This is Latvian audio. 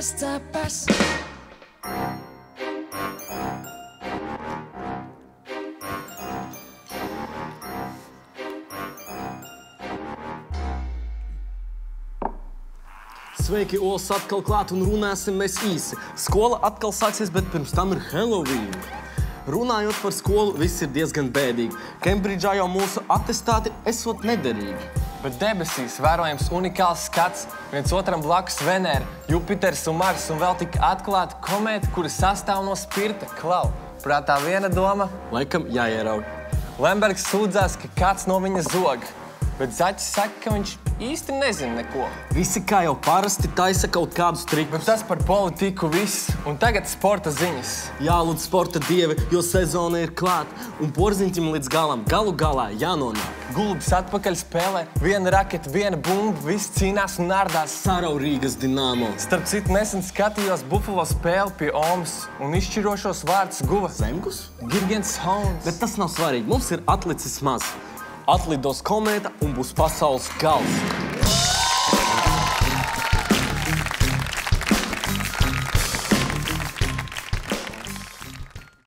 tapas. Sveiki, Olas atkal klāt un runāsim mēs īsi. Skola atkal sāksies, bet pirms tam ir Halloween. Runājot par skolu, viss ir diezgan bēdīgi. Kembridžā jau mūsu atestāti esot nederīgi. Bet debesīs vērojams unikāls skats. Viens otram blakus Venēra, Jupiters un Mars un vēl tik atklāta komēta, kura sastāv no spirta. Klau, prātā viena doma? Laikam jāieraug. Lembergs sūdzās, ka kāds no viņa zog. Bet Zaķis saka, ka viņš īsti nezina neko. Visi kā jau parasti taisa kaut kādus trikus. Bet tas par politiku viss. Un tagad sporta ziņas. Jālūdz sporta dievi, jo sezona ir klāt. Un Porziņķim līdz galam, galu galā jānonāk. Gulbis atpakaļ spēlē, viena raketa, viena bumba, viss cīnās un nārdās. Sarau Rīgas Dinamo. Starp citu, nesen skatījos Buffalo spēli pie Omas un izšķirošos vārdus guva Zemgus? Girgens Hauns. Bet tas nav svarīgi, mums ir atlicis maz. Atlidos komēta un būs pasaules gals.